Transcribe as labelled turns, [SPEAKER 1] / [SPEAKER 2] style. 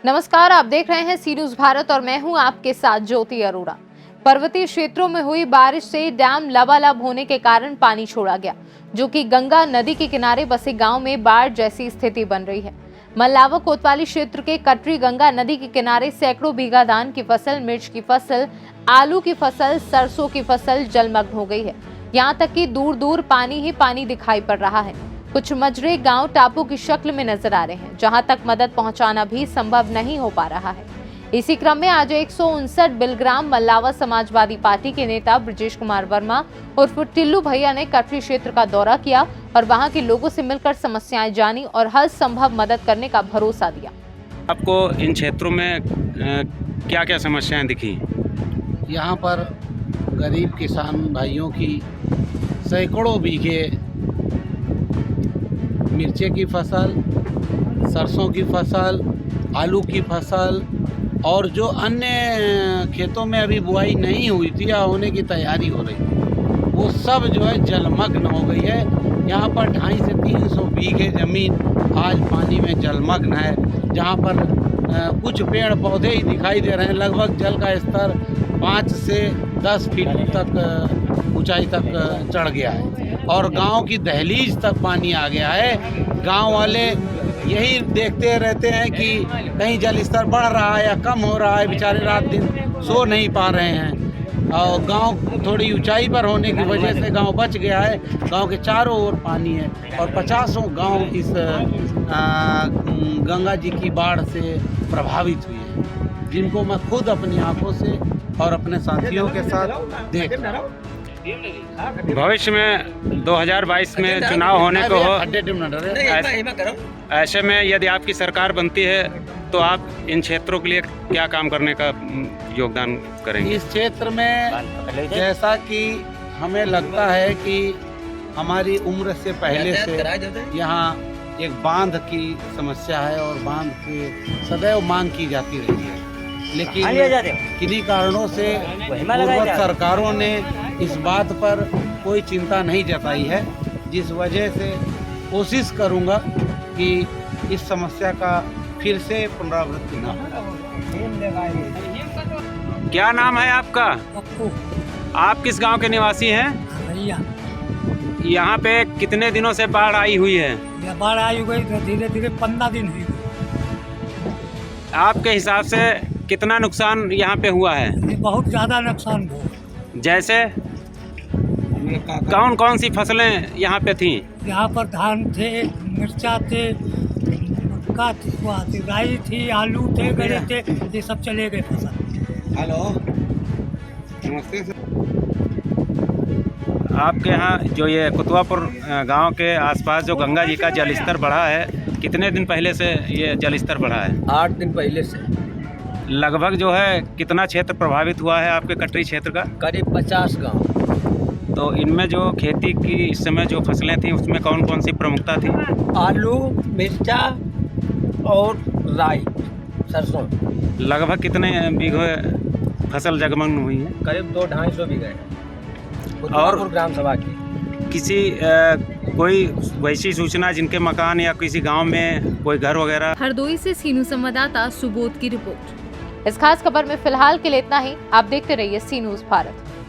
[SPEAKER 1] नमस्कार, आप देख रहे हैं सी न्यूज भारत और मैं हूं आपके साथ ज्योति अरोड़ा। पर्वतीय क्षेत्रों में हुई बारिश से डैम लबालब होने के कारण पानी छोड़ा गया, जो कि गंगा नदी के किनारे बसे गांव में बाढ़ जैसी स्थिति बन रही है। मल्लावा कोतवाली क्षेत्र के कटरी गंगा नदी के किनारे सैकड़ों बीघा धान की फसल, मिर्च की फसल, आलू की फसल, सरसों की फसल जलमग्न हो गई है। यहाँ तक कि दूर दूर पानी ही पानी दिखाई पड़ रहा है। कुछ मजरे गांव टापू की शक्ल में नजर आ रहे हैं, जहां तक मदद पहुंचाना भी संभव नहीं हो पा रहा है। इसी क्रम में आज 159 बिलग्राम मल्लावा समाजवादी पार्टी के नेता ब्रजेश कुमार वर्मा उर्फ टिल्लू भैया ने कटरी क्षेत्र का दौरा किया और वहां के लोगों से मिलकर समस्याएं जानी और हर संभव मदद करने का भरोसा दिया।
[SPEAKER 2] आपको इन क्षेत्रों में क्या क्या समस्याएं दिखी?
[SPEAKER 3] यहाँ पर गरीब किसान भाइयों की सैकड़ों बीघे मिर्चे की फसल, सरसों की फसल, आलू की फसल और जो अन्य खेतों में अभी बुआई नहीं हुई थी या होने की तैयारी हो रही थी, वो सब जो है जलमग्न हो गई है। यहाँ पर 250 से 300 बीघे ज़मीन आज पानी में जलमग्न है, जहाँ पर कुछ पेड़ पौधे ही दिखाई दे रहे हैं। लगभग जल का स्तर 5 से 10 फीट तक ऊंचाई तक चढ़ गया है और गांव की दहलीज तक पानी आ गया है। गांव वाले यही देखते रहते हैं कि कहीं जल स्तर बढ़ रहा है या कम हो रहा है, बेचारे रात दिन सो नहीं पा रहे हैं। और गांव थोड़ी ऊंचाई पर होने की वजह से गांव बच गया है। गांव के चारों ओर पानी है और 50 गांव इस गंगा जी की बाढ़ से प्रभावित हुए हैं, जिनको मैं खुद अपनी आंखों से और अपने साथियों के साथ देख रहा हूँ।
[SPEAKER 2] भविष्य में 2022 में चुनाव होने को हो, ऐसे में यदि आपकी सरकार बनती है तो आप इन क्षेत्रों के लिए क्या काम करने का योगदान करेंगे?
[SPEAKER 3] इस क्षेत्र में जैसा कि हमें लगता है कि हमारी उम्र से पहले से यहाँ एक बांध की समस्या है और बांध की सदैव मांग की जाती रही है, लेकिन किन्हीं कारणों से पूर्ववर्ती सरकारों ने इस बात पर कोई चिंता नहीं जताई है, जिस वजह से कोशिश करूंगा कि इस समस्या का फिर से पुनरावृत्ति न हो।
[SPEAKER 2] क्या नाम है आपका? आप किस गांव के निवासी हैं? यहाँ पे कितने दिनों से बाढ़ आई हुई है?
[SPEAKER 4] बाढ़ आई हुई धीरे धीरे 15 दिन हुई।
[SPEAKER 2] आपके हिसाब से कितना नुकसान यहाँ पे हुआ है?
[SPEAKER 4] बहुत ज़्यादा नुकसान हुआ।
[SPEAKER 2] जैसे कौन कौन सी फसलें यहाँ पे थी?
[SPEAKER 4] यहाँ पर धान थे, मिर्चा थे, मक्का थी, राई थी, आलू थे, गरे थे, ये सब चले गए फसल।
[SPEAKER 3] हेलो, नमस्ते सर।
[SPEAKER 2] आपके यहाँ जो ये कुतवापुर गांव के आसपास जो गंगा जी का जलस्तर बढ़ा है, कितने दिन पहले से ये जलस्तर बढ़ा है?
[SPEAKER 5] 8 दिन पहले से।
[SPEAKER 2] लगभग जो है कितना क्षेत्र प्रभावित हुआ है आपके कटरी क्षेत्र का?
[SPEAKER 5] करीब 50 गांव।
[SPEAKER 2] तो इनमें जो खेती की इस समय जो फसलें थी उसमें कौन कौन सी प्रमुखता थी?
[SPEAKER 5] आलू, मिर्चा और राई, सरसों।
[SPEAKER 2] लगभग कितने बीघे फसल जलमग्न हुई है?
[SPEAKER 5] करीब 2-250 बीघे
[SPEAKER 2] और
[SPEAKER 5] ग्राम सभा की।
[SPEAKER 2] किसी कोई वैसी सूचना जिनके मकान या किसी गांव में कोई घर वगैरह?
[SPEAKER 1] हरदोई से सी न्यूज संवाददाता सुबोध की रिपोर्ट। इस खास खबर में फिलहाल के लिए इतना ही। आप देखते रहिए सी न्यूज भारत।